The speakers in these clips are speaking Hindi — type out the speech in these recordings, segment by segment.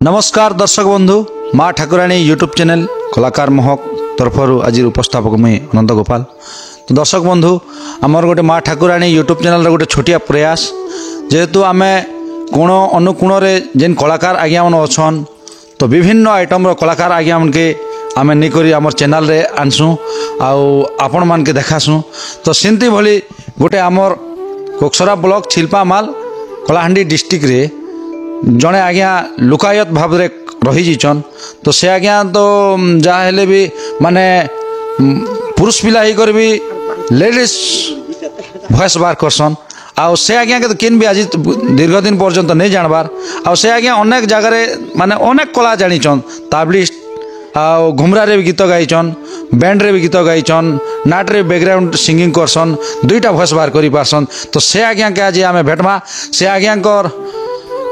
नमस्कार दर्शक बंधु माँ ठाकुराणी यूट्यूब चैनल कलाकार महक तरफ आज उपस्थापक मुई अनंत गोपाल। तो दर्शक बंधु आमर गोटे माँ ठाकुराणी यूट्यूब चैनल गोटे छोटिया प्रयास जेहेतु आम कोण अनुकोण जेन कलाकार आज्ञा मन अच्छन तो विभिन्न आइटम कलाकार आज्ञा मन के आम नहीं आम चैनल रे आनसुँ आपण मान के देखासुँ। तो सेमती भली गोटे आमर कोकसरा ब्लॉक छिलपामाल कलाहांडी डिस्ट्रिक्ट रे जड़े आज्ञा लुकायत भाव रे रही जीचन। तो से आज्ञा तो जहाँ हेले भी माने पुरुष पिला ही कर भी लेडीज भॉइस बार करसन आउ से आज्ञा के तो किन भी आज दीर्घ दिन पर्यंत नहीं जानबार आउ से आज्ञा अनेक जगह माने अनेक कला जानिचन ताबलिस्ट आउ घुमरा रे भी गीत गाइचन बैंड रे भी गीत गाइचन नाट रे बैकग्राउंड सिंगिंग करसन दुईटा भॉइस बार करि पारसन। तो से आज्ञा के आज आमे भेटमा से आज्ञा कर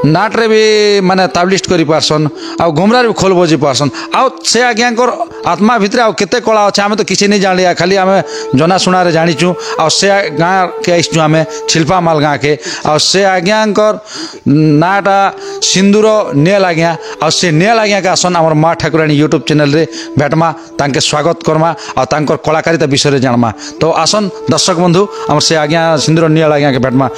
नाट रे भी माने ताबलिस्ट करि पारसन आ घुमरा रे भी खोल बजी पारसन आ से आज्ञा कर आत्मा भितर आ केते कला अछि आमे तो किछि नहीं जानिया खाली आमे जना सुना रे जानिचु आ से गाँ के आइछु आमे छिलपामाल गाँ के आ से आज्ञा कर नाटा सिंदूर नेल आज्ञा आ से नेल आज्ञा के आसन हमर माँ ठाकुराणी यूट्यूब चैनल रे भेटमा तांके स्वागत करमा आ तांकर कलाकारिता विषय रे जानमा। तो आसन दर्शक बंधु हमर से आज्ञा सिंदूर नेल आज्ञा के भेटमा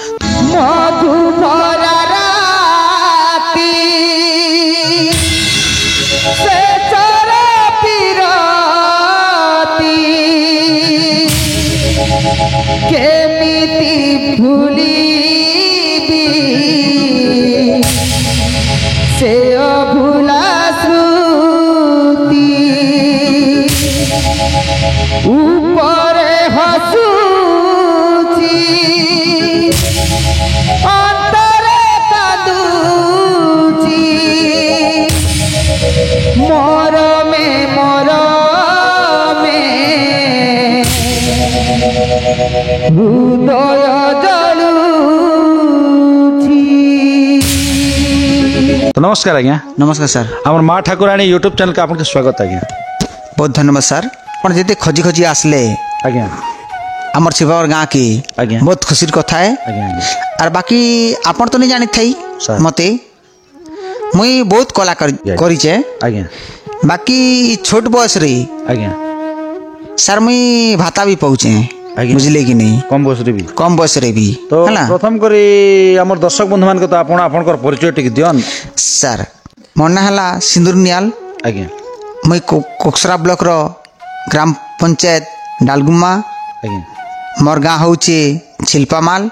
केमिति भूलिबी से अभूला स्मृति ऊपरे हसुची अंतरे कादुची मरमे हृदय जलुची। तो नमस्कार आज्ञा। नमस्कार सर। हमर माँ ठाकुराणी यूट्यूब चैनल के आपके स्वागत आज्ञा। बहुत धन्यवाद सर। अपन जेते खोजी खोजी आसले आज्ञा हमर शिवावर गाँ की आज्ञा बहुत खुशी कथा है और बाकी आपन तो नहीं जानी थई मते मुई बहुत कला करिचे आज्ञा बाकी छोट बयस रे आज्ञा सर मुई भाता भी पहुँचे बुझले कि नहीं कम बयस रे भी तो प्रथम करी हमर दर्शक बंधु मान के तो आपण आपनकर परिचय टिक दियन। सर मोर ना हला सिंदूर नियाल आज्ञा मुई कोकसरा ब्लॉक रो ग्राम पंचायत डालगुमा आज्ञा मोर गाँ होचे छिलपामाल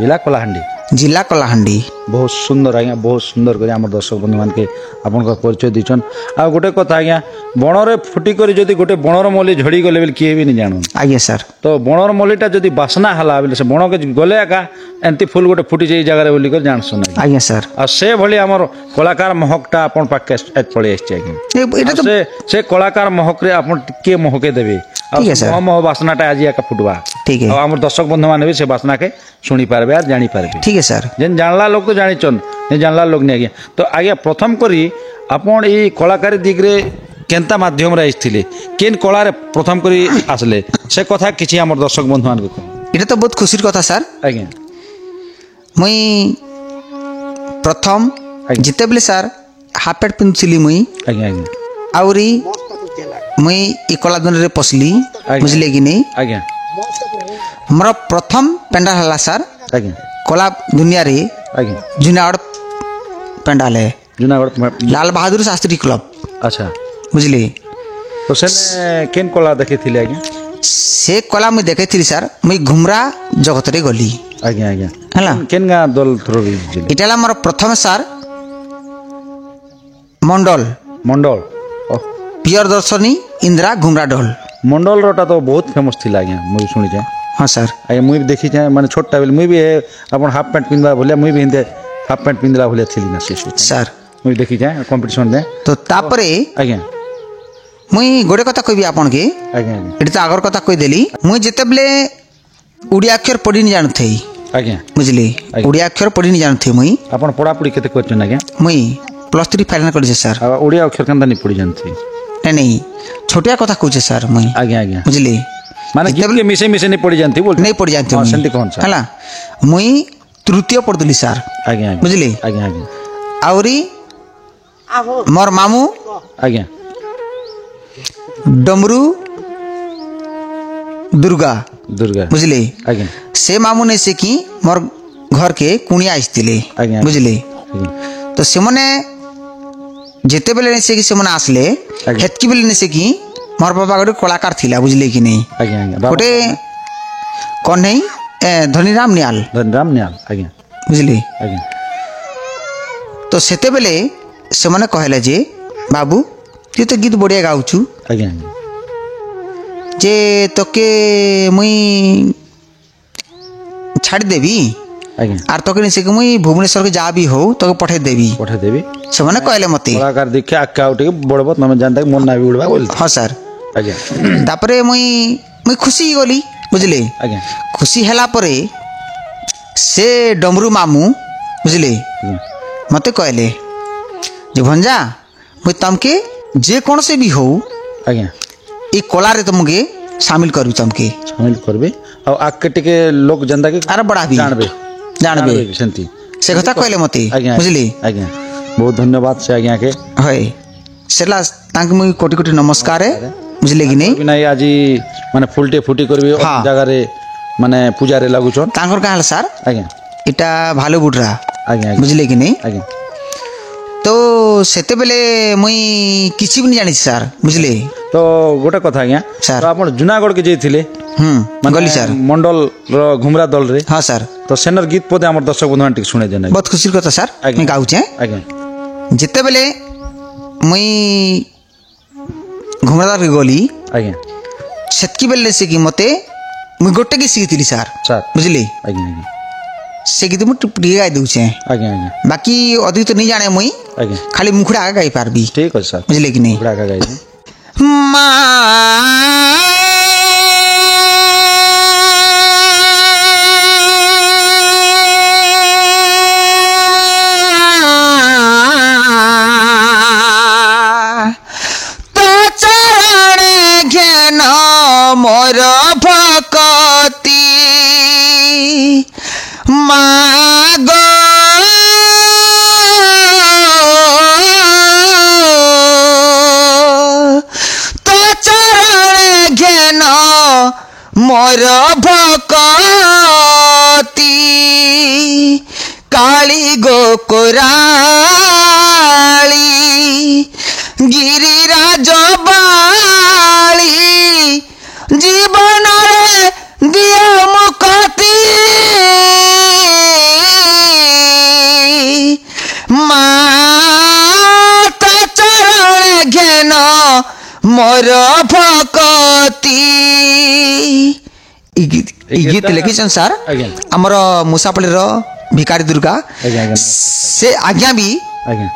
जिला कलाहांडी। बहुत सुंदर आज्ञा बहुत सुंदर कर आम दर्शक बंधु मान के आपन परिचय दीचन। आ गोटे कथा आज्ञा बणरे फुटी कर जदि गोटे बणर मल्ली झड़ी गले बेल किए भी नहीं जानू आज्ञा सर। तो बणर मल्लीटा जदि बासना हला बेले से बण के गले एका एंती फुल गोटे फुटी जाई जगह बोली कर जानसन आज्ञा सर। आ से भली हमर कलाकार महकटा आपन पाके पळे आछि आज्ञा एटा तो से कलाकार महक रे आपन टिके महके देबे ठीक है सर। मह बासनाटा आज एका फुटबा ठीक है हमर दर्शक बंधु माने भी से बासना के सुनी पारबे आ जानी पारबे ठीक है सर। जेन जानला लोग तो जानिचन नहीं जानला लोग नहीं आज्ञा। तो आज्ञा प्रथम करी आपन ई कलाकारी दिगरे केनता माध्यम रे आइथिले केन कला रे प्रथम करी आसले से कथा किछि हमर दर्शक बंधु मान को एटा तो बहुत खुशीर कथा सर। आज्ञा मुई प्रथम जिते बेले सर हाफ पैंट पिंधुली मुई आज्ञा आज्ञा आउरी मुई ई कला दुनिया रे पसली बुझले कि नहीं आज्ञा मोर प्रथम पेंडाल हला सर आज्ञा कला दुनिया रे आज्ञा जुनागढ़ पेंडाल है जुनागढ़ लाल बहादुर शास्त्री क्लब अच्छा बुझली। तो से केन कला देखिथिले आज्ञा से कला मुई देखैथिली सर मुई घुमरा जगत रे गली आज्ञा आज्ञा हला केन गा दल थ्रो इटाला मोर प्रथम सर मंडल मंडल पियर दर्शनी इंदिरा घुमरा ढोल मंडल रोटा तो बहुत फेमस थिला आज्ञा मुई सुनि जाय। हाँ सर आज्ञा मुई भी देखी जाय माने छोटा बेल मुई भी अपन हाफ पैंट पिनबा भलिया मुई भी हिंदे हाफ पैंट पिनला भलिया थिली ना से सर मुई देखी जाय कंपटीशन में। तो तापरे आज्ञा मुई गोटे कथा कहबी आपन के आज्ञा एटी तो आगर कथा कहि देली मुई जेते बेले उड़िया अक्षर पढ़ी नहीं जानथई आज्ञा बुझली उड़िया अक्षर पढ़ी नहीं जानथई मुई अपन पढ़ापढ़ी केते करछन आज्ञा मुई +3 फाइनल करछे सर। आ उड़िया अक्षर केनता नहीं पढ़ी जानथई नहीं छोटिया कथा कहूचे सर मुई आज्ञा आज्ञा बुझली माने जितके मिसे मिसे नहीं पढ़ी जानथी बोल नहीं पढ़ी जानथी हां सेंती कोन सा हला मुई तृतीय पढ़ुली सर आज्ञा बुझली आज्ञा आज्ञा आउरी मोर मामू आज्ञा डमरू दुर्गा दुर्गा बुझले आज्ञा से मामू ने से कि मोर घर के कुणिया आइसतिले आज्ञा बुझले तो से मने जेते बेले ने से कि से मने आसले आज्ञा। हेतकी बेले ने से कि मोर बाबा गोटे कलाकार थिला बुझले कि नहीं आज्ञा आज्ञा गोटे कौन नहीं धनीराम नियाल धनराम न्याल आज्ञा बुझले आज्ञा तो सेते बेले से मने कहले जे बाबू तू तो गीत बढ़िया गाउछु आज्ञा जे तोके मुई छाड़ देवी आज्ञा आर तोके नहीं से कि मुई भुवनेश्वर के जा भी हो तोके पठे देवी पठा देवी से मने कहले मते कलाकार देखिए आक्का उठे बड़बत नमे जानता मन ना भी उड़वा बोल हाँ सर आज्ञा तापरे मुई खुशी गली बुझले आज्ञा खुशी हैला परे से डमरू मामू बुझले आज्ञा मते कहले जे भंजा मुई तमके जे कौन से भी हो आज्ञा ई कला रे तुमके शामिल करू तमके शामिल करबे और आके टिके लोग जनता के आर बड़ा भी जानबे जानबे सेंती से कथा कहले मते आज्ञा बुझले आज्ञा बहुत धन्यवाद से आज्ञा के हय सेला तांक मुई कोटि कोटि नमस्कार है बुझले कि नहीं बिना आज माने फुलटे फुटी करबे हाँ। जगह रे माने पूजा रे लागु छन तांकर का हाल सर आज्ञा इटा भालो बुडरा आज्ञा बुझले कि नहीं आज्ञा तो सेते बेले मुई किछि भी नहीं जानि सर बुझले तो गोटे कथा आज्ञा सर। तो आपण जुनागढ़ के जेथिले गली सर मंडल रो घुमरा दल रे हाँ सर तो सेनर गीत पदे हमर दर्शक बंधु टिक सुने देना बहुत खुशी कथा सर आज्ञा। मैं गाउछे आज्ञा जेते बेले मुई घुमरादार के गली आज्ञा सेतकी बेले से कि मते मुई गोटे की सीखिली सर सर बुझले आज्ञा आज्ञा से गीत मुई टिक गाई दउछे आज्ञा आज्ञा बाकी अधिक तो नहीं जाने मुई आज्ञा खाली मुखड़ा आगे गाई पारबी ठीक है सर बुझले कि नहीं बड़ा का गाई तो चरण घेन मोर भकती माग तो चरण घेन मोर भकती काली गोकुराली गिरिराज बाली जीवन रे दिया मुक्ति माता चरण घेन मोर भकती ई गीत लिखिछन सर आज्ञा हमर मुसापल्ली रो भिकारी दुर्गा आज्ञा आज्ञा से आज्ञा भी आज्ञा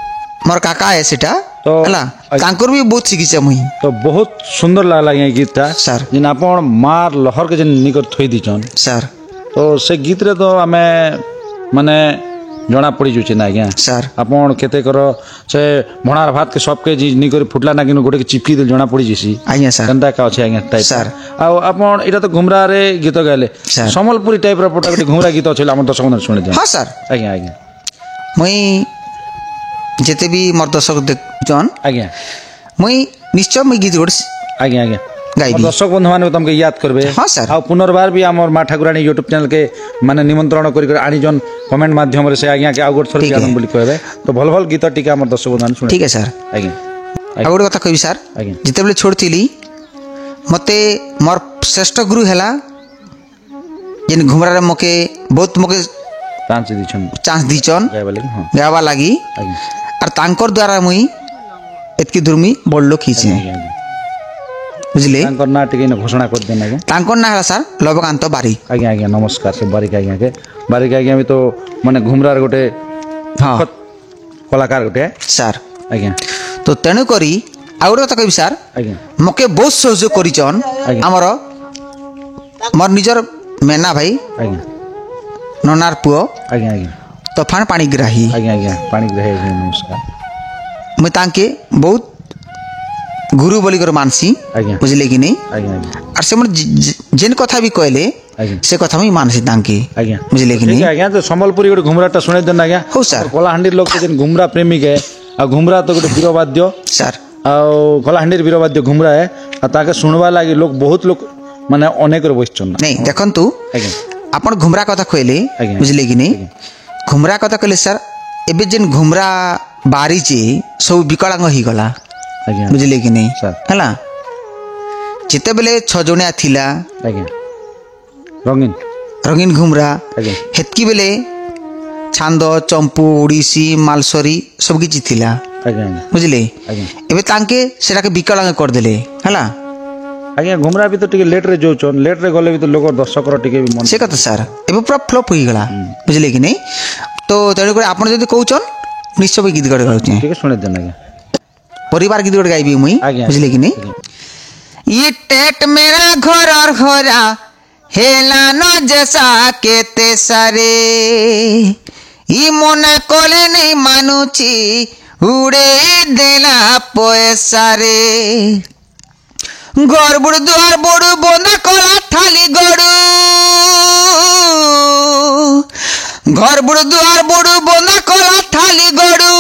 मोर काका है सेटा तो हला तांकर भी बहुत शिखिछे मुई तो बहुत सुंदर लागला ये गीत था सर। जिन आपण मार लहर के जिन निकर थई दिचन सर तो से गीत रे तो हमें माने जना पड़ी जुचे ना आज्ञा सर आपण केते कर से भणार भात के सबके जी निकर फुटला ना किनो गोटे के चिपकी दिल जना पड़ी जिसी आज्ञा सर कंदा का अछि आज्ञा टाइप सर। आ आपण एटा तो घुमरा रे गीत गाले सर। समलपुरी टाइप रो पोटा घुमरा गीत अछि हमर दर्शक मन सुने दे हाँ सर आज्ञा आज्ञा मुई जेते भी मोर दर्शक देखजन आज्ञा मुई निश्चय मुई गीत गोड़ आज्ञा आज्ञा गाइबी। और दर्शक बंधु माने तुमके याद करबे हाँ सर। आ पुनर्बार भी हमर माँ ठाकुरानी यूट्यूब चैनल के माने निमंत्रण करी आनी जन कमेंट माध्यम रे से आज्ञा के आउट थोर ठीक है। आनंद बोली कहबे तो भल भल गीत टिका हमर दर्शक बंधु सुने ठीक है सर आज्ञा आ गोटे कथा कहबी सर आज्ञा जिते बेले छोड़तिली मते मोर श्रेष्ठ गुरु हैला जेन घुमरा रे मके बहुत मके पांच दिछन चांस दीचन गायबा लगी हां गावा लागी आज्ञा और तांकर द्वारा मुई एतकी दुर्मी बड़ लोक खींचे आज्ञा बुझले तांकर ना टिके न घोषणा कर देना आज्ञा तांकर ना है सर लवकांत बारी आज्ञा आज्ञा नमस्कार से बारीक आज्ञा के बारीक आज्ञा भी तो माने घुमरार गोटे हाँ कलाकार गोटे सर आज्ञा तो तेणु करी आउ गोटे कथा कहबी सर आज्ञा मके बहुत सहयोग करिचन आज्ञा। हमर मोर निजर मेना भाई आज्ञा ननार पुओ आज्ञा आज्ञा तूफान पाणीग्राही आज्ञा आज्ञा पानी ग्रहे नमस्कार मुई तांके बहुत गुरु बोली कर मानसी आज्ञा बुझले कि नहीं आज्ञा आज्ञा और से मोर जेन कथा भी कहले आज्ञा से कथा मुई मानसी तांके आज्ञा बुझले कि ठीक नहीं है आज्ञा तो संबलपुरी गोटे घुमराटा सुने देना आज्ञा हो सर कलाहांडी लोग के जिन घुमरा प्रेमी के ଆଉ ଘୁମରା ତ ଗୋଟେ ବୀରବାଦ୍ୟ ସାର୍ ଆଉ କଳାହାଣ୍ଡିର ବୀରବାଦ୍ୟ ଘୁମରା ହେ ଆଉ ତାକେ ଶୁଣବା ଲାଗି ଲୋକ ବହୁତ ଲୋକ ମାନେ ଅନେକରେ ବସିଛନ୍ ନାଇଁ ଦେଖନ୍ତୁ ଆଜ୍ଞା ଆପଣ ଘୁମରା କଥା କହିଲେ ଆଜ୍ଞା। ବୁଝିଲେ କି ନାଇଁ ଘୁମରା କଥା କହିଲେ ସାର୍ ଏବେ ଯେନ୍ ଘୁମରା ବାହାରିଛି ସବୁ ବିକଳାଙ୍ଗ ହେଇଗଲା ଆଜ୍ଞା ବୁଝିଲେ କି ନାଇଁ ସାର୍। ହେଲା ଯେତେବେଳେ 6 ଜଣିଆ ଥିଲା ଆଜ୍ଞା ରଙ୍ଗୀନ ରଙ୍ଗୀନ ଘୁମରା ଆଜ୍ଞା ହେତ୍କି ବେଲେ ଛାନ୍ଦ ଚମ୍ପୁ ଓଡ଼ିଶୀ ମାଲସରୀ ସବୁ କିଛି ଥିଲା ଆଜ୍ଞା ଆଜ୍ଞା ବୁଝିଲେ ଆଜ୍ଞା ଏବେ ତାଙ୍କେ ସେଟାକେ ବିକଳାଙ୍ଗ କରିଦେଲେ ହେଲା ଆଜ୍ଞା ଘୁମରା ବି ତ ଟିକେ ଲେଟ୍ରେ ଯାଉଛନ୍ ଲେଟ୍ରେ ଗଲେ ବି ତ ଲୋକ ଦର୍ଶକର ଟିକେ ବି ମନ ସେ କଥା ସାର୍ ଏବେ ପୁରା ଫ୍ଲପ୍ ହେଇଗଲା ବୁଝିଲେ କି ନାଇଁ ତ ତେଣୁକରି ଆପଣ ଯଦି କହୁଛନ୍ ନିଶ୍ଚୟ ଗୀତ ଗୋଟେ ଗାଉଛେ ଟିକେ ଶୁଣିଦେନ ଆଜ୍ଞା ପରିବାର ଗୀତ ଗୋଟେ ଗାଇବି ମୁଇଁ ଆଜ୍ଞା ବୁଝିଲେ କି ନାଇଁ ଆଜ୍ଞା। ये टेट मेरा घर और घोरा हेला न जैसा केते सारे ई मना कोले नहीं मानुची उड़े देला पैसा रे घर बुड़ द्वार बुड़ बोंदा कोला थाली गड़ू घर बुड़ द्वार बुड़ बोंदा कोला थाली गड़ू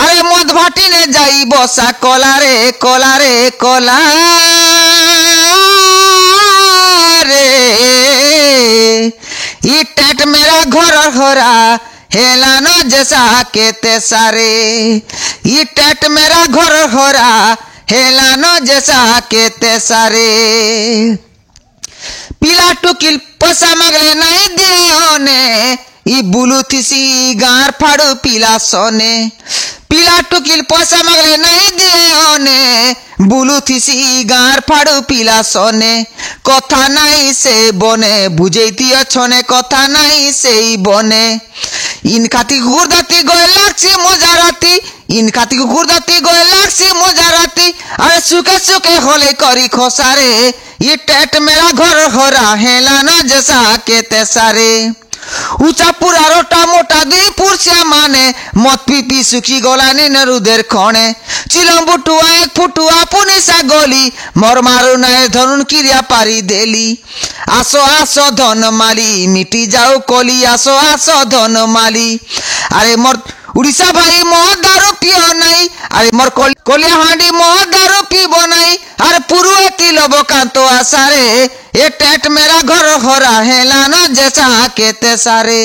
अरे मद भाटी ने जाई बसा कोला रे कोला रे कोला रे ई टेट मेरा घर घोरा हेला न जैसा केते सारे ई टेट मेरा घर घोरा हेला न जैसा केते सारे पिला टुकिल पैसा मांगले नहीं दियोने ई बुलुथिसी गार फाड़ू पिला सोने पिला टुकिल पैसा मांगले नहीं दियोने बुलुथिसी गार फाड़ू पिला सोने कथा नहीं से बने बुझेती छने कथा नहीं से बने इन खाती गुरदाती गोय लागसी मजाराती इन खाती गुरदाती गोय लागसी मजाराती अरे सुके सुके होले करी खोसारे ये टेट मेरा घर होरा हेला ना जैसा केते सारे ऊंचा पूरा रोटा मोटा दी पुरसिया माने मत पी पी सुखी गोलानी नरुदेर खणे चिलम बुटुआ एक फुटुआ पुनिसा गोली मोर मारू नए धरुन किरिया पारी देली आसो आसो धन माली मिटी जाओ कोली आसो आसो धन माली अरे मोर उड़ीसा भाई मोह दारू पियो नहीं अरे मोर कोलिया हांडी मोह दारू पीबो नहीं अरे पुरुए तिलबो कांतो आसारे ए टेट मेरा घर होरा हेला न जैसा केते सारे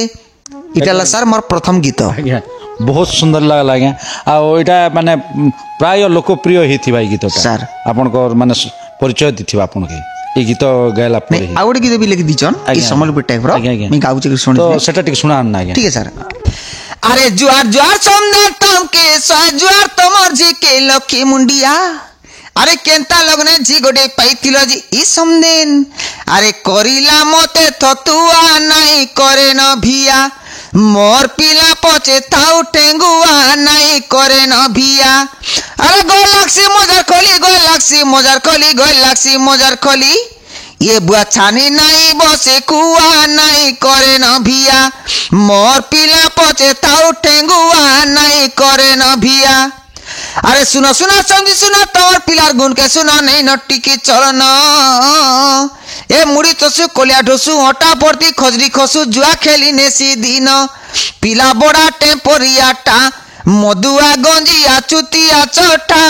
इटाला सर मोर प्रथम गीत ଆଜ୍ଞା ବହୁତ ସୁନ୍ଦର ଲାଗଲା ଆଜ୍ଞା ଆଉ ଏଇଟା ମାନେ ପ୍ରାୟ ଲୋକପ୍ରିୟ ହେଇଥିବା ଏଇ ଗୀତଟା ସାର୍। ଆପଣଙ୍କର ମାନେ ପରିଚୟ ଦେଇଥିବା ଆପଣକେ ଏଇ ଗୀତ ଗାଇଲା ପରେ नहीं ଆଉ ଗୋଟେ ଗୀତ ବି ଲେଖି ଦିଛନ୍ ଏ ଆଜ୍ଞା। ସମ୍ବଲପୁର ଟାଇପ ର ଆଜ୍ଞା, ଆଜ୍ଞା। ମୁଁ ଗାଉଛି କି ଶୁଣି ତ ସେଟା ଟିକେ ଶୁଣାନ୍ ନା ଆଜ୍ଞା ठीक है सर अरे जुआर जुआर सोमनाथ तम के सोय जुआर तमर जी के लखी मुंडिया अरे केंता लगने जी गोडे पाइतिलो जी ई समदेन अरे करिला मते थतुआ नहीं करे न भिया मोर पिला पचे थाउ टेंगुआ नहीं करे न भिया अरे गोल लाक्सी मजार खोली ये बुआ छानी नहीं बसे कुआ नहीं करे न भिया मोर पिला पचे थाउ टेंगुआ नहीं करे न भिया अरे सुनो सुनो संदी सुनो तोर पिलार गुण के सुनो नहीं नट्टी की चलन ए मुड़ी तसु कोलिया ढोसु हटा पड़ती खजरी खसु जुआ खेली नेसी दिन पिला बड़ा टेम्पोरियाटा मधुआ गंजिया चुतिया चटा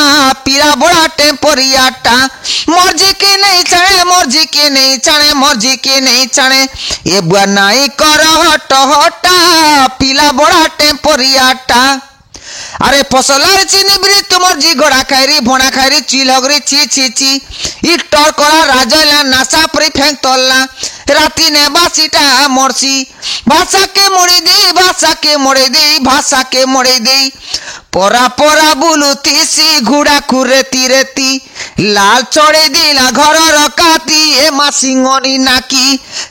पीरा बड़ा टेम्पोरियाटा मर्जी के नहीं छाणे ये बुआ नहीं कर हट हटा पिला बड़ा टेम्पोरियाटा अरे फसलार चिनी बिरी तुमर जी घोड़ा खायरी भोना खायरी चिलगरी ची ची ची इ टोर करा राजला नासा परी फेंक तोलना राती ने बासीटा मोरसी भाषा के मोड़े दे परा परा बुलुती सी घुड़ा खुरेती रेती लाल चढ़े दिला घर रकाती ए मासिंगनी नाकी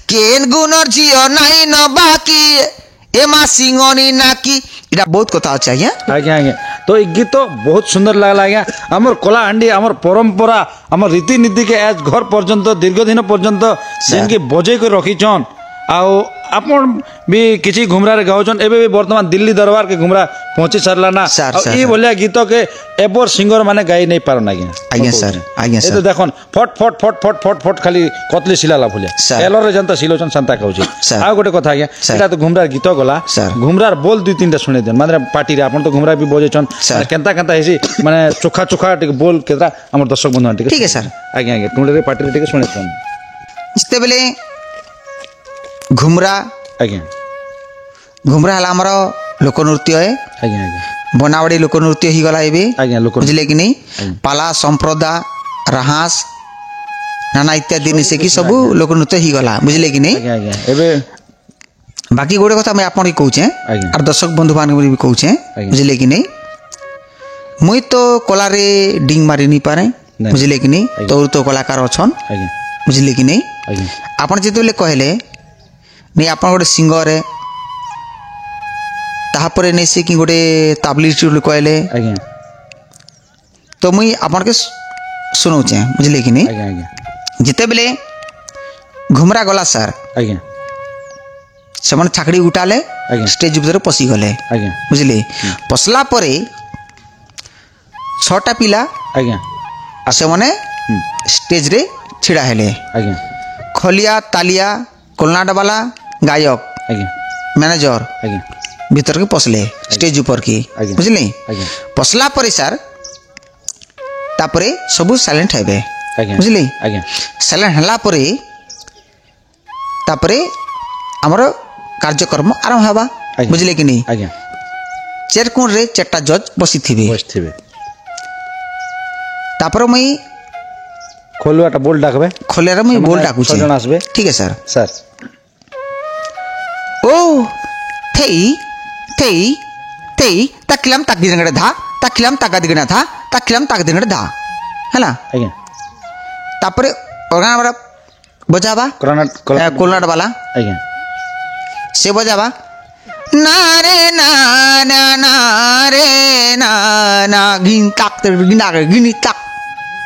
केन गुनर जियो नहीं न बाकी ए मासिंगनी नाकी এটা বহুত কথা আছে আজ্ঞা ଆଜ୍ଞା ଆଜ୍ଞା ତ ଏଇ ଗୀତ ବହୁତ ସୁନ୍ଦର ଲାଗଲା ଆଜ୍ଞା ଆମର କଳାହାଣ୍ଡି ଆମର ପରମ୍ପରା ଆମର ରୀତିନୀତିକେ ଆଜ ଘର ପର୍ଯ୍ୟନ୍ତ ଦୀର୍ଘ ଦିନ ପର୍ଯ୍ୟନ୍ତ ସେନକେ ବଜେଇ କରି ରଖିଛନ୍ ଆଉ ଆପଣ ବି କିଛି ଘୁମରାରେ ଗାଉଛନ୍ ଏବେ ବି ବର୍ତ୍ତମାନ ଦିଲ୍ଲୀ ଦରବାର କେ ଘୁମରା ପହଞ୍ଚି ସାରିଲା ନା ସାର୍, ଆଉ ସାର୍, ଏଇ ଭଳିଆ ଗୀତ କେ ଏବର ସିଙ୍ଗର ମାନେ ଗାଇ ନେଇ ପାରନ୍ ଆଜ୍ଞା ଆଜ୍ଞା ସାର୍, ଆଜ୍ଞା ଏ ତ ସାର୍। ଦେଖନ୍ ଫଟ ଫଟ ଫଟ ଫଟ ଫଟ ଫଟ ଖାଲି କତଲି ସିଲାଲା ଭଳିଆ ସାର୍। ଏଲରେ ଯେନ୍ତା ସିଲୋଚନ୍ ସେନ୍ତା କହୁଛି ସାର୍। ଆଉ ଗୋଟେ କଥା ଆଜ୍ଞା ସାର୍। ଏଟା ତ ଘୁମରାର ଗୀତ ଗଲା ସାର୍। ଘୁମରାର ବୋଲ ଦୁଇ ତିନଟା ଶୁଣେଇ ଦେନ୍ ମାନେ ପାର୍ଟିରେ ଆପଣ ତ ଘୁମରା ବି ବଜେଇଛନ୍ ସାର୍। ମାନେ କେନ୍ତା କେନ୍ତା ହେଇଛି ମାନେ ଚୋଖା ଚୋଖା ଟିକେ ବୋଲ କେତେଟା ଆମର ଦର୍ଶକ ବନ୍ଧୁ ଟିକେ ଠିକ୍ ଅଛି ସାର୍। ଆଜ୍ଞା ଆଜ୍ଞା ଟୁଣ୍ଡିରେ ପାର୍ଟିରେ ଟିକେ ଶୁଣେଇଛନ୍ ଯେତେବେଳେ ଘୁମରା ଆଜ୍ଞା ଘୁମରା ହେଲା ଆମର ଲୋକନୃତ୍ୟ ଏ ଆଜ୍ଞା ଆଜ୍ଞା ବନାବଡ଼ି ଲୋକନୃତ୍ୟ ହେଇଗଲା ଏବେ ଆଜ୍ଞା, ଲୋକନୃତ୍ୟ। ବୁଝିଲେ କି नहीं ଆଜ୍ଞା। ପାଲା ସମ୍ପ୍ରଦା ରାହାସ ନାନା ଇତ୍ୟାଦି ମିଶିକି କିଛି ସବୁ ଆଜ୍ଞା। ଲୋକନୃତ୍ୟ ହେଇଗଲା ବୁଝିଲେ କି नहीं ଆଜ୍ଞା ଆଜ୍ଞା ଏବେ ବାକି ଗୋଟେ କଥା ମୁଇଁ ଆପଣଙ୍କୁ କହୁଛେ ଆଜ୍ଞା। আর দর্শক বন্ধু বান্ধব भी কହୁଛে ଆଜ୍ଞା। বুঝিলে কি नहीं মুই তো কলারে ডিং মারি নি পারে ନାଇଁ। বুঝিলে কি नहीं ଆଜ୍ଞା। তোর তো কলাকার অছন ଆଜ୍ଞା বুঝিলে কি नहीं ଆଜ୍ଞା ଆପଣ ଯେତେବେଳେ କହିଲେ ନେଇ ଆପଣ ଗୋଟେ ସିଙ୍ଗର ତାପରେ ନେଇ ସେ କି ଗୋଟେ ତାବଲି କହିଲେ ଆଜ୍ଞା ତ ମୁଇଁ ଆପଣକେ ଶୁଣଉଛେ ବୁଝିଲେ କି नहीं ଆଜ୍ଞା ଆଜ୍ଞା ଯେତେବେଳେ ଘୁମରା ଗଲା ସାର୍ ଆଜ୍ଞା ସେମାନେ ଛାକଡ଼ି ଉଠାଲେ ଆଜ୍ଞା। ଷ୍ଟେଜ ଭିତରେ ପଶିଗଲେ ଆଜ୍ଞା ବୁଝିଲେ ପଶିଲା ପରେ 6ଟା ପିଲା ଆଜ୍ଞା ସେମାନେ ଷ୍ଟେଜରେ ଛିଡ଼ା ହେଲେ ଆଜ୍ଞା ଖଲିଆ ତାଲିଆ କୋଲନାଟବାଲା ଗାୟକ ଆଜ୍ଞା ମ୍ୟାନେଜର ଆଜ୍ଞା ଭିତରକୁ ପଶିଲେ ଷ୍ଟେଜ ଉପରକି ଆଜ୍ଞା। ବୁଝିଲେ ଆଜ୍ଞା ପଶିଲା ପରେ ସାର୍ ତାପରେ ସବୁ ସାଇଲେଣ୍ଟ ହେବେ ଆଜ୍ଞା ବୁଝିଲେ ଆଜ୍ଞା ସାଇଲେଣ୍ଟ ହେଲା ପରେ ତାପରେ ଆମର କାର୍ଯ୍ୟକ୍ରମ ଆରମ୍ଭ ହେବା ଆଜ୍ଞା। ବୁଝିଲେ କି नहीं ଆଜ୍ଞା ଚେୟାର କୋଣରେ 4ଟା ଜଜ୍ ବସିଥିବେ ବସିଥିବେ ତାପରେ ମୁଇଁ ଖୋଲୁଆଟା ବୋଲ ଡାକବେ ଖୋଲିଆରେ ମୁଇଁ ସେମାନେ ବୋଲ ଡାକୁଛି 6 ଜଣ আসবে ঠিক আছে স্যার ସାର୍ ও থেই থেই থেই তাকিলাম তাক দিগড়ে ধা তাকিলাম তাকা দিগড়ে ধা তাকিলাম তাক দিগড়ে ধা ହେଲା ଆଜ୍ଞା ତାପରେ ଅର୍ଗାନ ବାଲା ବଜାବା କର୍ଣ୍ଣାଟ କୋଲନାଟ ବାଲା ଆଜ୍ଞା ସେ ବଜାବା ନା ରେ ନା ନା ନା ରେ ନା ନା ଗିନ୍ ତାକ୍ ଗିନା ଗିନି ତାକ୍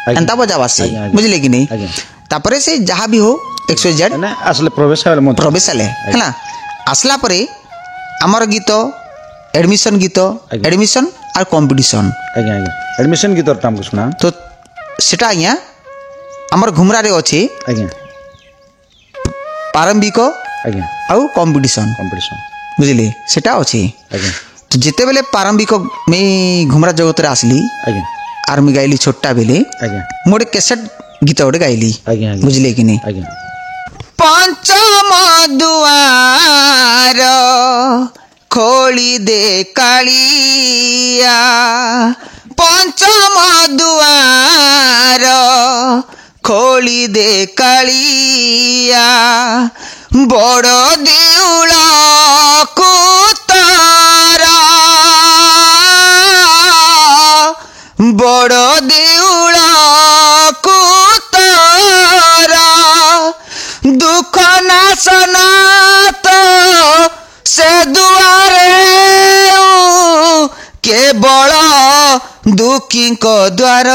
ଆଜ୍ଞା। ଏନ୍ତା ବଜାବା ସେ ଆଜ୍ଞା, ଆଜ୍ଞା। ବୁଝିଲେ କି नहीं ଆଜ୍ଞା ତାପରେ ସେ ଯାହା ବି ହଉ XYZ ମାନେ ଆସିଲେ ପ୍ରବେଶ ହେଲେ ମନ୍ତ୍ର ପ୍ରବେଶ ହେଲେ ହେଲା ଆସିଲା ପରେ ଆମର ଗୀତ ଏଡମିସନ ଗୀତ ଆଜ୍ଞା। ଏଡମିସନ আর কম্পিটিশন ଆଜ୍ଞା ଆଜ୍ଞା ଆଡମିସନ ଗୀତଟା ଆମକୁ ଶୁଣା তো সেটা আজ্ঞা আমার ঘুমরারে অছে ଆଜ୍ଞା প্রারম্ভিক ଆଜ୍ଞା ଆଉ কম্পিটিশন କମ୍ପିଟିସନ বুঝলে সেটা অছে ଆଜ୍ଞା তো যেতেবেলে প্রারম্ভিক মুই ঘুমরা জগতরে আসলি ଆଜ୍ଞା আর মুই গাইলি ছোটটা বেলে ଆଜ୍ଞା মু গোটে ক্যাসেট গীত গোটে গাইলি ଆଜ୍ଞା ଆଜ୍ଞା বুঝলে কি नहीं ଆଜ୍ଞା পঞ্চম দুয়ার খোলি দে কালিয়া পঞ্চম দুয়ার খোলি দে কালিয়া বড় দেউল কুতারা বড় দেউল কুতারা দুঃখ নাশনাত সে দুয়ারে কেবল দুঃখীଙ୍କ ଦ୍ୱାର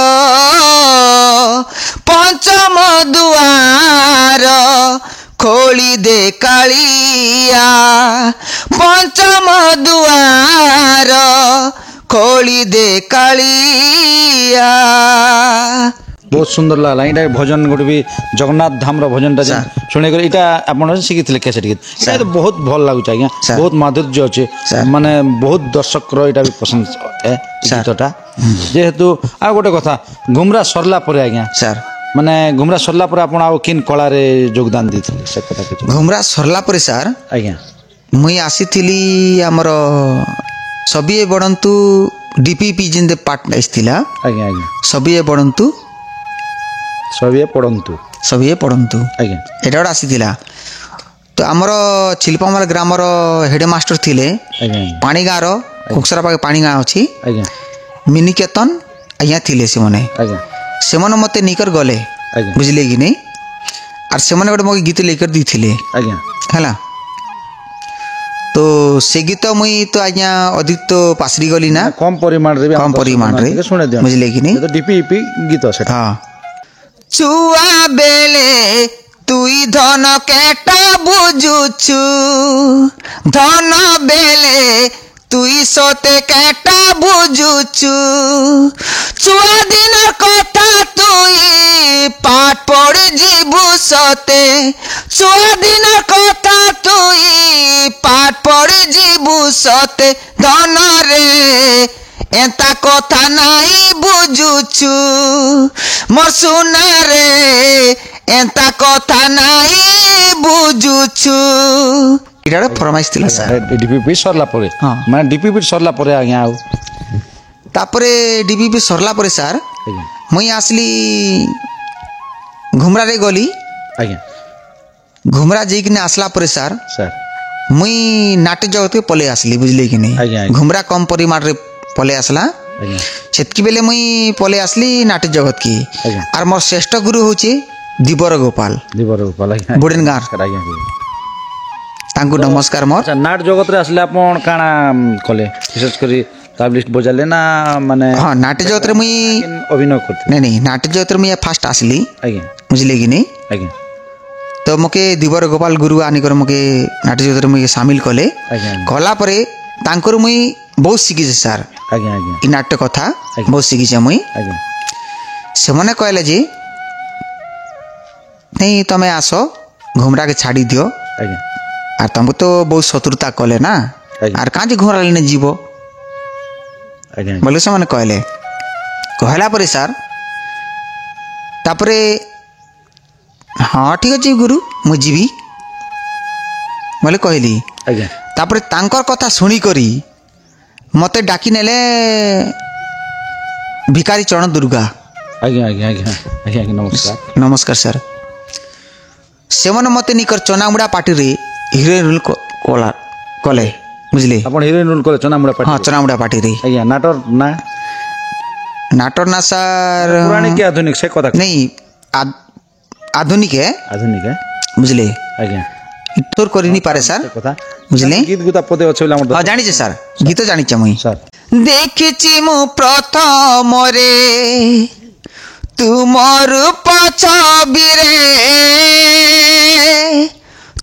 ପଞ୍ଚମ ଦୁଆର ଖୋଳି ଦେ କାଳିଆ ପଞ୍ଚମ ଦୁଆର ଖୋଳି ଦେ କାଳିଆ ବହୁତ ସୁନ୍ଦର ଲାଗଲା ଏଇଟା ଭଜନ ଗୋଟେ ବି ଜଗନ୍ନାଥ ଧାମର ଭଜନଟା ସାର୍। ଶୁଣିକରି ଏଇଟା ଆପଣ ଶିଖିଥିଲେ କ୍ୟାସେଟ୍ ଗୀତ ଏଇଟା ତ ବହୁତ ଭଲ ଲାଗୁଛି ଆଜ୍ଞା ସାର୍। ବହୁତ ମାଧୁର୍ଯ୍ୟ ଅଛି ସାର୍। ମାନେ ବହୁତ ଦର୍ଶକର ଏଇଟା ବି ପସନ୍ଦ ଏ ସାର୍। ଗୀତଟା ଯେହେତୁ ଆଉ ଗୋଟେ କଥା ଘୁମରା ସରିଲା ପରେ ଆଜ୍ଞା ସାର୍ ମାନେ ଘୁମରା ସରିଲା ପରେ ଆପଣ ଆଉ କିନ୍ କଳାରେ ଯୋଗଦାନ ଦେଇଥିଲେ ସେ କଥା କିଛି ଘୁମରା ସରିଲା ପରେ ସାର୍ ଆଜ୍ଞା ମୁଇଁ ଆସିଥିଲି ଆମର ସବିଏ ବଢ଼ନ୍ତୁ DPP ଯେନ୍ ପାର୍ଟ ଆସିଥିଲା ଆଜ୍ଞା ଆଜ୍ଞା ସବିଏ ବଢ଼ନ୍ତୁ ସବିଏ ପଢ଼ନ୍ତୁ ସବିଏ ପଢ଼ନ୍ତୁ ଆଜ୍ଞା ଏଇଟା ଗୋଟେ ଆସିଥିଲା ତ ଆମର ଚିଲପାମାର ଗ୍ରାମର ହେଡ଼ମାଷ୍ଟର ଥିଲେ ଆଜ୍ଞା ପାଣି ଗାଁର କୋକସରା ପାଖେ ପାଣି ଗାଁ ଅଛି ଆଜ୍ଞା ମିନିକେତନ ଆଜ୍ଞା ଥିଲେ ସେମାନେ ଆଜ୍ଞା ସେମାନେ ମୋତେ ନେଇକର ଗଲେ ଆଜ୍ଞା ବୁଝିଲେ କି नहीं আর ସେମାନେ ଗୋଟେ ମୋ ଗୀତ ଲେଖର ଦେଇଥିଲେ ଆଜ୍ଞା ହେଲା তো ସେ ଗୀତ ମୁଇଁ ତ ଆଜ୍ଞା ଅଧିକ ତ ପାସରି ଗଲି ନା କମ୍ ପରିମାଣରେ ବି କମ୍ ପରିମାଣରେ ଶୁଣେ ଦିଅ ବୁଝିଲେ କି नहीं DPP ଗୀତ ସେଟା ହଁ ଛୁଆ ବେଲେ ତୁଇ ধন কেটা বুঝুছু ধন বেলে তুই সতে কেটা বুঝুছু ছুয়া দিনের কথা তুই পাঠ পড়ে ଯିବୁ সতে ছুয়া দিনের কথা তুই পাঠ পড়ে ଯିବୁ সতে ধন রে এতা কথা নাই বুঝুছু মোর সোনা রে এতা কথা নাই বুঝুছু এটা ফরমাইশ ଥିଲା স্যার ডিপিপি সরলা পরে হ্যাঁ। মানে ডিপিপি সরলা পরে আজ্ঞা ଆଉ তারপরে ডিপিপি সরলা পরে স্যার আজ্ঞା মুই আসলি ঘুমরারে গলি আজ্ঞা ঘুমরা যাইকিনে আসলা পরে স্যার স্যার মুই নাট্য জগতকে পলে আসলি বুঝলি কি নাই আজ্ঞା, আজ্ঞା। ঘুমরা কম পরিমাণরে পলে আসলা আজ্ঞা সেতকি বেলে মুই পলে আসলি নাট্য জগত কি আজ্ঞା। আর মোর শ্রেষ্ঠ গুরু হচ্ছে দিবর গোপাল দিবর গোপাল আজ্ঞା বুড়েন গাঁ আজ্ঞା তাঙ্কু নমস্কার মোর আচ্ছা নাট জগতরে আসলে আপন কাଣା কলে বিশেষ করে তাবলিস্ট বজালে না মানে হ্যাঁ নাট্য জগতরে মুই অভিনয় করতে নাই নাই নাট্য জগতরে মুই ফার্স্ট আসলি আজ্ঞা বুঝলি কি নাই আজ্ঞা তো মোকে দিবর গোপাল গুরু আনিকর মোকে নাট্য জগতরে মুই সামিল কলে আজ্ঞା কলা পরে তাঙ্কর মুই বহুত শিখিছে স্যার আজ্ঞା আজ্ঞା ই নাট্য কথা আজ্ঞା। বহুত শিখিছে মুই আজ্ঞା ସେମାନେ କହିଲେ ଯେ ନାଇଁ ତମେ ଆସ ଘୁମରାକେ ଛାଡ଼ି ଦିଅ ଆଜ୍ଞା ଆର୍ ତମକୁ ତ ବହୁତ ଶତ୍ରୁତା କଲେ ନା ଆଜ୍ଞା। ଆର୍ କାଁ ଯେ ଘୁମରା ଲିନେ ଯିବ ଆଜ୍ଞା ବୋଲେ ସେମାନେ କହିଲେ କହିଲା ପରେ ସାର୍ ତାପରେ ହଁ ଠିକ୍ ଅଛି ଗୁରୁ ମୁଁ ଯିବି ବୋଲେ କହିଲି ଆଜ୍ଞା ତାପରେ ତାଙ୍କର କଥା ଶୁଣିକରି ମୋତେ ଡାକି ନେଲେ ଭିକାରୀ ଚରଣ ଦୁର୍ଗା ଆଜ୍ଞା ଆଜ୍ଞା ଆଜ୍ଞା ଆଜ୍ଞା ଆଜ୍ଞା ନମସ୍କାର ନମସ୍କାର ସାର୍ ସେମାନେ ମୋତେ ନିକର ଚନାମୁଡ଼ା ପାର୍ଟିରେ ହିରୋଇନ୍ ରୋଲ୍ କଲେ ବୁଝିଲେ ଆପଣ ହିରୋଇନ୍ ରୋଲ୍ କଲେ ଚନାମୁଡ଼ା ପାଟି ହଁ ଚନାମୁଡ଼ା ପାର୍ଟିରେ ଆଜ୍ଞା ନାଟର ନା ନାଟର ନା ସାର୍ ପୁରାଣିକ କି ଆଧୁନିକ ସେ କଥା नहीं आधुनिक है ଆଧୁନିକ बुझले ଆଜ୍ଞା इतोर करी नहीं पारे सर ସେ କଥା ବୁଝିଲେ? ଗୀତ ଗୁତା ପଦେ ଅଛି ବୋଲି ଆମର हाँ जानी सर गीत जानी मुई ସାର୍ देखिছি मु प्रथमरे तुमर पछबिरे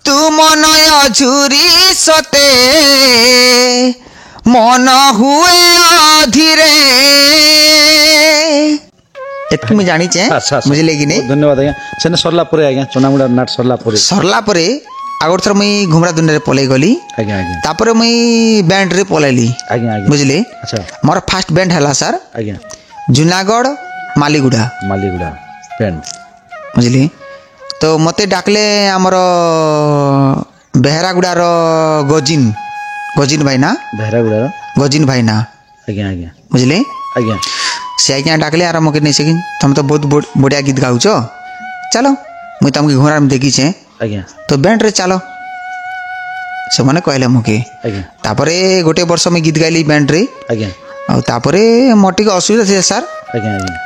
तुम नय झुरी सते मन हुए अधीरे एतकी मुई जानी चे ଆଚ୍ଛା ଆଚ୍ଛା। बुझले कि नहीं ବହୁତ ଧନ୍ୟବାଦ ଆଜ୍ଞା ସେନେ ସରିଲା ପରେ ଆଜ୍ଞା ଚନାମୁଡ଼ା ନାଟ ସରିଲା ପରେ सरला परे आगोर थर मुई घुमरा दुनिया रे पलै गली ଆଜ୍ଞା ଆଜ୍ଞା तापरे मुई बैंड रे पलैली ଆଜ୍ଞା ଆଜ୍ଞା बुझले ଆଚ୍ଛା मोर फास्ट बैंड हला सर ଆଜ୍ଞା जूनागढ़ मालीगुड़ा ମାଲିଗୁଡ଼ା ପେନ୍ बुझली तो मते डाकले आमर बेहरागुड़ार गजिन गजिन भाई ना ବେହେରାଗୁଡ଼ାର गजिन भाई ना ଆଜ୍ଞା ଆଜ୍ଞା बुझले ଆଜ୍ଞା से आज्ञा डाकले आर मके नहीं सकिन तुम तो बहुत बढ़िया गीत गाउछ चलो मुई तुमके घुमरा में देखी छे ଆଜ୍ଞା तो बैंड रे चलो से माने कहले मके ଆଜ୍ଞା तापरे गोटे वर्ष में गीत गाइली बैंड रे ଆଜ୍ଞା ଆଉ ତାପରେ ମୋର ଟିକେ ଅସୁବିଧା ଥିଲା ସାର୍ ଆଜ୍ଞା ଆଜ୍ଞା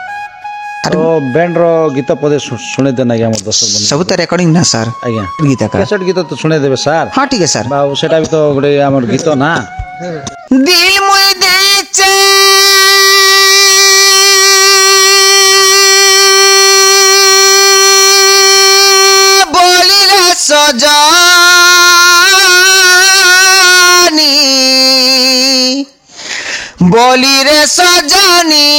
ତ ବ୍ୟାଣ୍ଡର ଗୀତ ପଦେ ଶୁଣେଇ ଦେନ ଆଜ୍ଞା ଆମର ଦର୍ଶକ ବନ୍ଧୁ ସବୁ ତ ରେକର୍ଡିଂ ନା ସାର୍ ଆଜ୍ଞା ଗୀତ କା କ୍ୟାସେଟ୍ ଗୀତ ତ ଶୁଣେଇ ଦେବେ ସାର୍ ହଁ ଠିକ୍ ସାର୍ ଆଉ ସେଟା ବି ତ ଗୋଟେ ଆମର ଗୀତ ନା दिल मुई देचे बोलिले सजानी बोली रे सजानी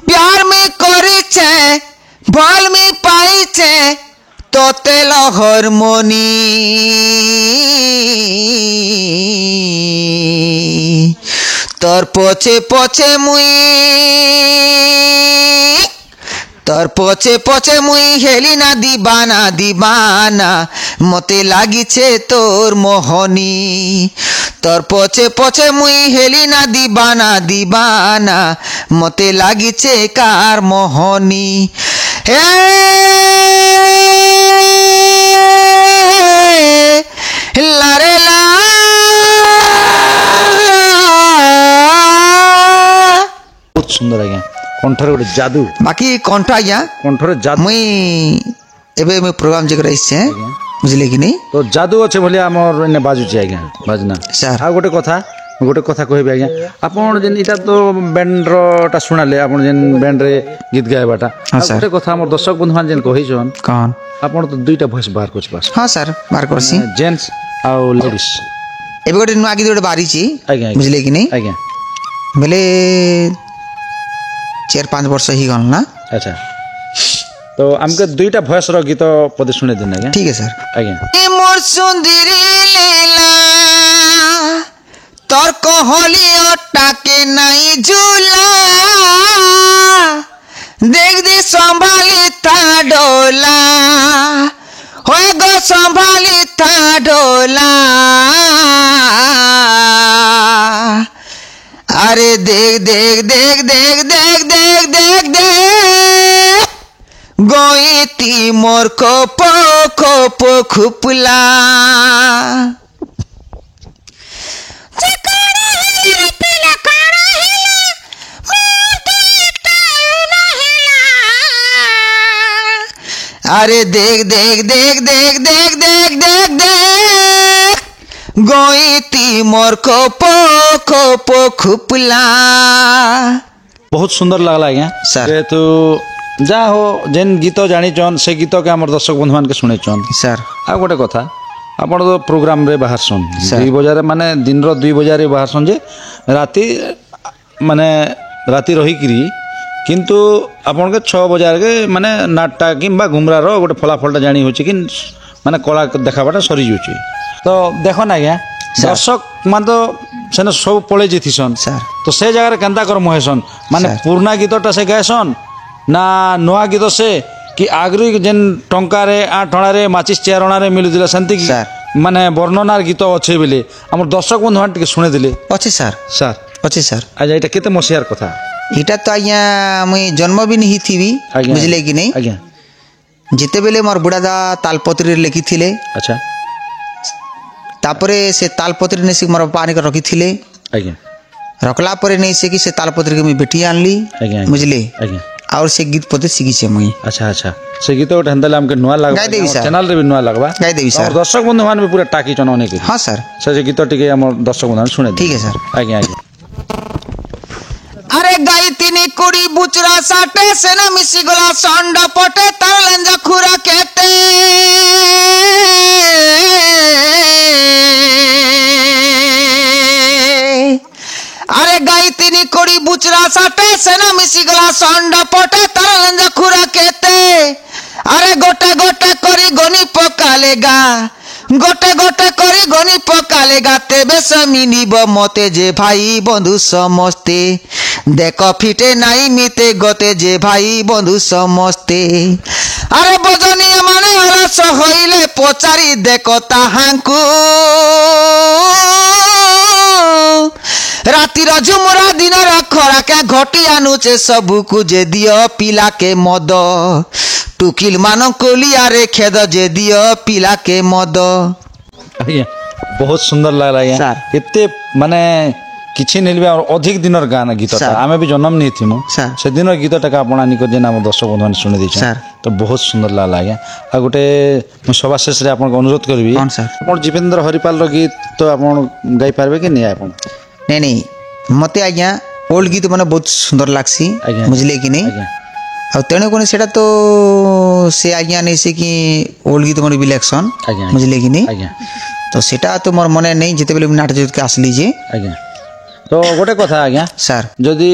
प्यार में करिछे बल में पाइछे तोते लहरमोनी তোর পছে পছে মুই তোর পছে পছে মুই হেলি না দিবানা দিবানা মতে লাগিছে তোর মোহনী তোর পছে পছে মুই হেলি না দিবানা দিবানা মতে লাগিছে কার মোহনী হে লারে লা ବହୁତ ସୁନ୍ଦର ଆଜ୍ଞା କଣ୍ଠରେ ଗୋଟେ ଯାଦୁ बाकी कंठ आज्ञा କଣ୍ଠରେ ଯାଦୁ मुई एबे मैं प्रोग्राम जे रहिछे बुझले कि नहीं ତ ଯାଦୁ ଅଛି ବୋଲି ଆମର ଏନେ ବାଜୁଛି ଆଜ୍ଞା ବାଜନା ସାର୍ ଆଉ ଗୋଟେ କଥା गोटे कथा कहबे आज्ञा आपण जेन इटा तो बैंड टा सुनाले आपण जेन बैंड रे गीत गायबाटा सर। गोटे कथा हमर दर्शक बंधु मान जेन कहिछन कौन आपण तो दुईटा वॉइस बाहर करछ पास हाँ सर बार करसी जेंट्स आ लेडीज एबे गोटे नुआ गीत गोटे बारीची आज्ञा बुझले कि नहीं आज्ञा बेले 4-5 वर्ष ही गल ना अच्छा तो हमके दुईटा वॉइस रो गीत पदे सुने दिन आज्ञा ठीक है सर आज्ञा ए मोर सुंदरी लीला तोर कहली टाके नहीं झूला देख दे संभाली था डोला होए गो संभाली था डोला अरे देख देख देख देख देख देख देख देख गोईती मोर कोपो कोपो खुपला अरे देख देख देख देख देख देख देख देख गोईती मोर कोपो कोपो खुपला बहुत सुंदर लागला आज्ञा सर। जेहेतु जा हो जेन गीत जानिछन से गीत के हमर दर्शक बंधु मान के सुनेछन सर आ गोटे कथा आपण तो प्रोग्राम रे बाहर सुन सर। 2 बजे माने दिन रो 2 बजे बाहर सुन जे राती माने राती रही किरी किंतु आपण के 6 बजे के माने नाटटा किंबा घुमरा रो गोटे फलाफलटा जानी होची कि माने कला देखाबाटा सरी जोची तो देखो ना आज्ञा दर्शक मान तो सेने सब पळे जेथिसन सर तो से जगह केंता कर मोहेसन माने सर। पुराना गीतटा से गायसन ना नुआ गीत से कि आगरी जेन टंका रे 8 अणा रे माचिस 4 अणा रे मिलुदिला संति कि सर। माने वर्णनार गीत अच्छे बेले हमर दर्शक बंधु मान टिके सुने दिले अच्छे सर सर अच्छे सर आज एटा केते मसियार कथा इटा तो आज्ञा मुई जन्म भी नहीं थी आज्ञा बुझले कि नहीं आज्ञा जिते बेले मोर बुढ़ादा तालपत्री लिखी थिले अच्छा तापरे से तालपत्री ने से मोर बापा आने रखी थिले आज्ञा रखला परे नहीं से कि से तालपत्री के मुई बेटी आनली आज्ञा बुझले आज्ञा और से गीत पदे सीखी छे मुई अच्छा अच्छा से गीत उठ हंदले हमके नुआ लागबा गाय देवी सर। चैनल रे भी नुआ लागबा गाय देवी सर। हमर दर्शक बंधु मान भी पूरा टाकी चनौने के हाँ सर से गीत टिके हमर दर्शक बंधु मान सुने ठीक है सर। आज्ञा आज्ञा अरे गाई तिनी कुड़ी बुचरा साटे से न मिसी गोला सांड पटे तर लंजा खुरा कहते अरे गाई तिनी कुड़ी बुचरा साटे से न मिसी गोला सांड पटे तर लंजा खुरा कहते अरे गोटे गोटे करी गोनी पकालेगा गोटे गोटे करी गनी पकालेगा तेबे समिनिब मते जे भाई बंधु समस्ते देख फिटे नाई मिते गते जे भाई बंधु समस्ते अरे बजनिया माने हरस होइले पचारी देख ताहांकु रातिर झुमुरा दिनर खरा के घटी आनुचे सबुकु जे दियो पिला के मद टुकिल मान कोलिया रे खेद जे दियो पिला के मद आज्ञा बहुत सुंदर लागला आज्ञा सर। एते माने किछि नेलबे और अधिक दिनर गाना गीतटा सर। आमे भी जन्म नहीं थिमु सर। से दिनर गीतटा का आपण आनी को जेना हम दर्शक बंधु मान सुने दैछ सर। तो बहुत सुंदर लागला आज्ञा आ गोटे मु सभा शेष रे आपण को अनुरोध करबी कौन सर? आपण जीवेंद्र हरिपाल रो गीत तो आपण गाई पारबे कि नहीं आपण नहीं नहीं मते आज्ञा ओल्ड गीत माने बहुत सुंदर लागसी आज्ञा। बुझले कि नहीं आज्ञा और तेणु कोनी सेटा तो से आज्ञा नहीं से कि ओल्ड गीत मन बिलेक्शन आज्ञा बुझले कि नहीं आज्ञा तो सेटा तो मोर मने नहीं जिते बेले नाटक जोत के आसली जे आज्ञा तो गोटे कथा आज्ञा सर जदि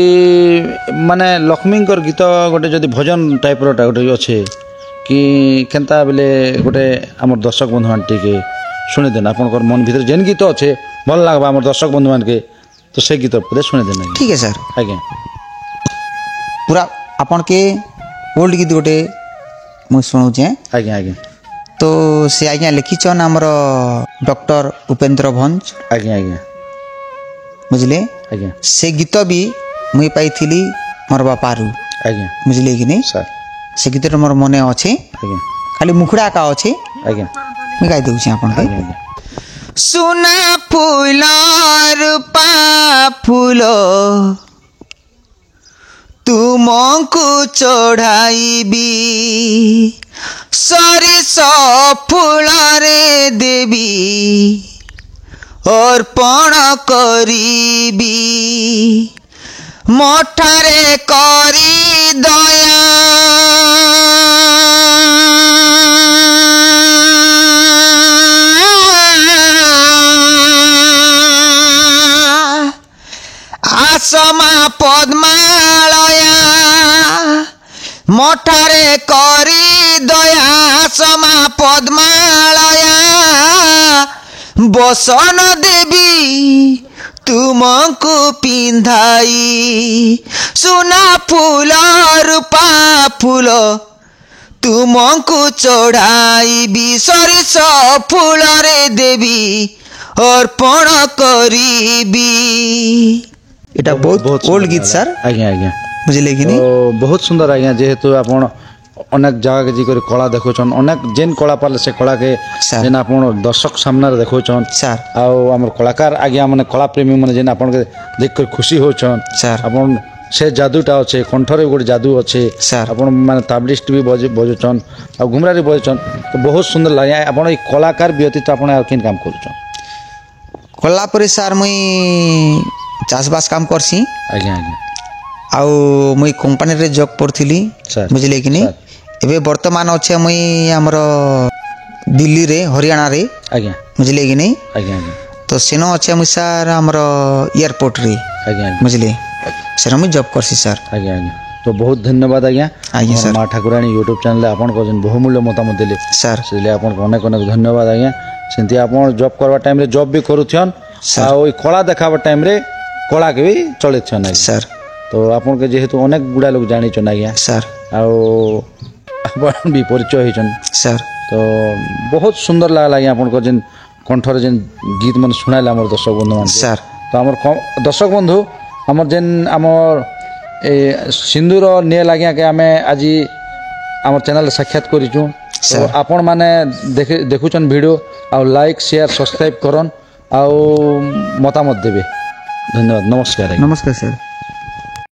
माने लक्ष्मीकर गीत गोटे जदि भजन टाइप रो गोटे अच्छे कि केनता बेले गोटे हमर दर्शक बंधु मान टिके सुने देना आपनकर मन भीतर जेन गीत अच्छे भल लागबा हमर दर्शक बंधु मान के तो से गीत पदे सुने देना ठीक है सर आज्ञा पूरा अपन के ओल्ड गीत गोटे मु सुनु जे आज्ञा आज्ञा तो से आज्ञा लिखिछन हमर डॉक्टर उपेंद्र भंज आज्ञा आज्ञा बुझले आज्ञा से गीत भी मुई पाइथिली मोर बापारू आज्ञा बुझले कि नहीं सर से गीत मोर मने अच्छे आज्ञा खाली मुखड़ा का अच्छे आज्ञा मैं गाई दूँ अपन के आज्ञा आज्ञा सुना फूल रूपा फूलो तुमको चढ़ाइबी सरिष फूल रे देवी अर्पण करीबी मठारे करी दया आसमा पद्मालया मठारे करी दया आसमा पद्मालया बसन देवी तुमको पिंधाई सुना फूल रूपा फूल तुमको चढ़ाई सरिष फूल रे देवी अर्पण करीबी এটা বহুত ওল্ড গীত স্যার आज्ञा आज्ञा বুঝলে কি तो बहुत सुंदर आज्ञा जेहेतु आपण अनेक जगह जी कर कला देखुछन अनेक जेन कला पाले से कला के सर। जेन आपण दर्शक सामने देखुछन सर। आउ हमर कलाकार आज्ञा माने कला प्रेमी माने जेन आपण के देख कर खुशी होछन सर। आपण से जादूटा अच्छे कंठरे गोटे जादू अच्छे सर। आपण माने ताबलिस्ट भी बजुछन आ घुमरारी बजुछन तो बहुत सुंदर लागे आपण ई कलाकार व्यतीत आपण और किन काम करूछन कला परे सार मुई चाषबास काम करसी आज्ञा आज्ञा आउ मुई कंपनी रे जॉब करथिली सर। बुझले कि नहीं एबे वर्तमान अच्छे मुई हमर दिल्ली रे हरियाणा रे आज्ञा बुझले कि नहीं आज्ञा आज्ञा तो सेनो अच्छे मुई सार हमर एयरपोर्ट रे आज्ञा बुझले सेनो मुई जॉब करसी सर आज्ञा आज्ञा तो बहुत धन्यवाद आज्ञा आज्ञा सर। माँ ठाकुराणी यूट्यूब चैनल आपण को जन बहुमूल्य मतामत देले सर से आपण को अनेक अनेक धन्यवाद आज्ञा सेंती आपण जॉब करवा टाइम रे जॉब भी करूछन सर। आ ओई कला देखावा टाइम रे कला के भी चलेछन आज्ञा सर तो आपण के जेहेतु अनेक गुडा लोग जानी छन आज्ञा सर आ आपण भी परिचय होइछन सर तो बहुत सुंदर लागला आज्ञा आपण को जन कंठर जन गीत मन सुनाइला हमर दर्शक बंधु मान सर। तो हमर दर्शक बंधु हमर जेन हमर ए सिंदूर नियल आज्ञा के आमे आज हमर चैनल साक्षात करिछु तो सर। आपण माने देखुछन वीडियो आ लाइक शेयर सब्सक्राइब करन आ मतामत देबे धन्यवाद नमस्कार आज्ञा। नमस्कार सर।